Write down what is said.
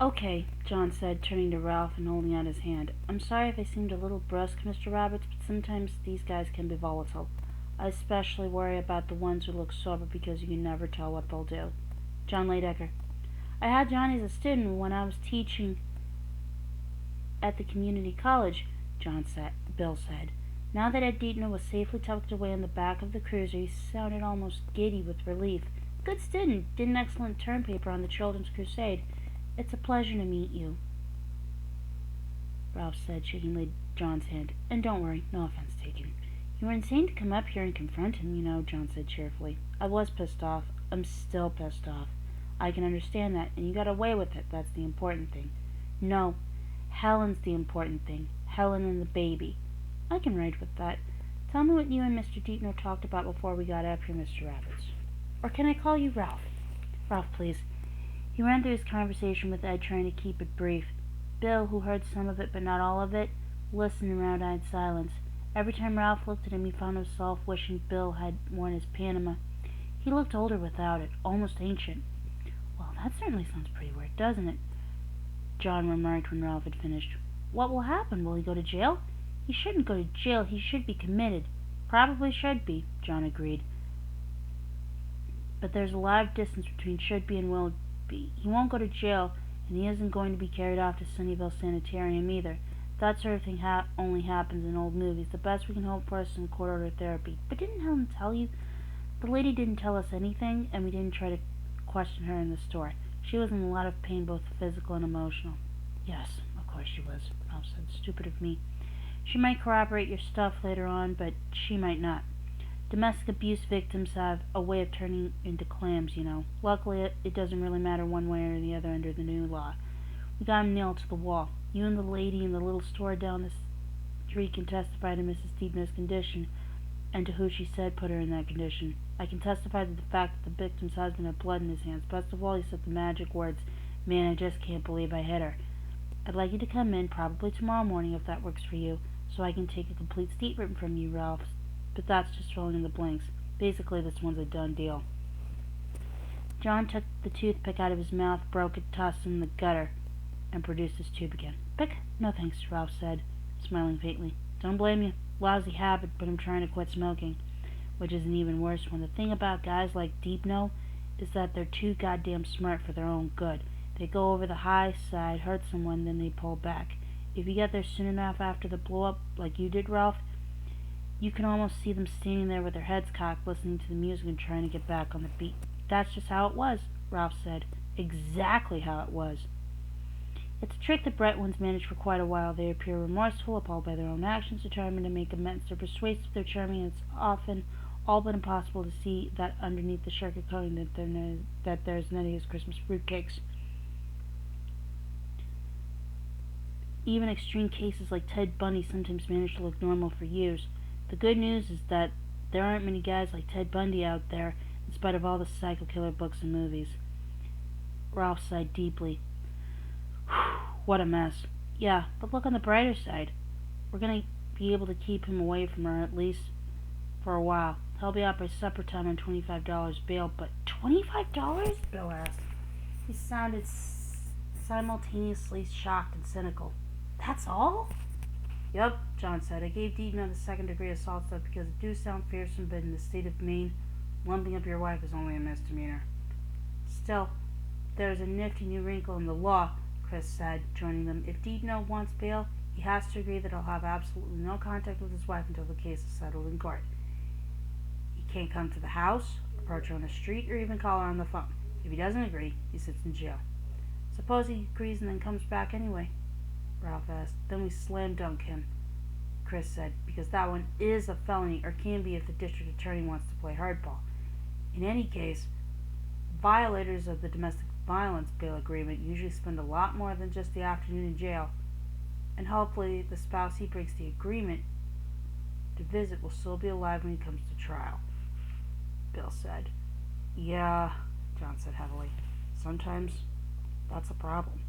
Okay, John said, turning to Ralph and holding out his hand. I'm sorry if I seemed a little brusque, Mr. Roberts, but sometimes these guys can be volatile. I especially worry about the ones who look sober because you can never tell what they'll do. John Ladecker. I had Johnny as a student when I was teaching at the community college, Bill said. Now that Ed Deitner was safely tucked away in the back of the cruiser, he sounded almost giddy with relief. Good student, did an excellent term paper on the Children's Crusade. It's a pleasure to meet you, Ralph said, shaking John's hand. And don't worry, no offense taken. You were insane to come up here and confront him, you know, John said cheerfully. I was pissed off. I'm still pissed off. I can understand that, and you got away with it. That's the important thing. No, Helen's the important thing. Helen and the baby. I can ride with that. Tell me what you and Mr. Deitner talked about before we got up here, Mr. Roberts. Or can I call you Ralph? Ralph, please. He ran through his conversation with Ed, trying to keep it brief. Bill, who heard some of it but not all of it, listened in round-eyed silence. Every time Ralph looked at him, he found himself wishing Bill had worn his Panama. He looked older without it, almost ancient. Well, that certainly sounds pretty weird, doesn't it? John remarked when Ralph had finished. What will happen? Will he go to jail? He shouldn't go to jail. He should be committed. Probably should be, John agreed. But there's a lot of distance between should be and will be. He won't go to jail, and he isn't going to be carried off to Sunnyvale Sanitarium either. That sort of thing only happens in old movies. The best we can hope for is some court-ordered therapy. But didn't Helen tell you? The lady didn't tell us anything, and we didn't try to question her in the store. She was in a lot of pain, both physical and emotional. Yes, of course she was, Ralph said. Stupid of me. She might corroborate your stuff later on, but she might not. Domestic abuse victims have a way of turning into clams, you know. Luckily, it doesn't really matter one way or the other under the new law. We got him nailed to the wall. You and the lady in the little store down the street can testify to Mrs. Deepner's condition and to who she said put her in that condition. I can testify to the fact that the victim's husband had blood in his hands. Best of all, he said the magic words, "Man, I just can't believe I hit her." I'd like you to come in, probably tomorrow morning if that works for you, so I can take a complete statement from you, Ralph. But that's just filling in the blanks. Basically, this one's a done deal. John took the toothpick out of his mouth, broke it, tossed it in the gutter, and produced his tube again. Pick? No thanks, Ralph said, smiling faintly. Don't blame you. Lousy habit, but I'm trying to quit smoking. Which is an even worse one. The thing about guys like Deepno is that they're too goddamn smart for their own good. They go over the high side, hurt someone, then they pull back. If you get there soon enough after the blow-up, like you did, Ralph, you can almost see them standing there with their heads cocked, listening to the music and trying to get back on the beat. That's just how it was, Ralph said. Exactly how it was. It's a trick that bright ones manage for quite a while. They appear remorseful, appalled by their own actions, determined to make amends. They're persuasive, they're charming, and it's often all but impossible to see that underneath the sugar-coating that there's none of these Christmas fruitcakes. Even extreme cases like Ted Bundy sometimes manage to look normal for years. The good news is that there aren't many guys like Ted Bundy out there, in spite of all the psycho killer books and movies. Ralph sighed deeply. What a mess. Yeah, but look on the brighter side. We're going to be able to keep him away from her, at least for a while. He'll be out by supper time on $25 bail, but $25? Bill asked. He sounded simultaneously shocked and cynical. That's all? Yep, John said. I gave Deaton the second-degree assault stuff because it do sound fearsome, but in the state of Maine, lumping up your wife is only a misdemeanor. Still, there's a nifty new wrinkle in the law, Chris said, joining them. If Deaton wants bail, he has to agree that he'll have absolutely no contact with his wife until the case is settled in court. He can't come to the house, approach her on the street, or even call her on the phone. If he doesn't agree, he sits in jail. Suppose he agrees and then comes back anyway, Ralph asked. Then we slam dunk him, Chris said, because that one is a felony, or can be if the district attorney wants to play hardball. In any case, violators of the domestic violence bail agreement usually spend a lot more than just the afternoon in jail, and hopefully the spouse he breaks the agreement to visit will still be alive when he comes to trial, Bill said. Yeah, John said heavily. Sometimes that's a problem.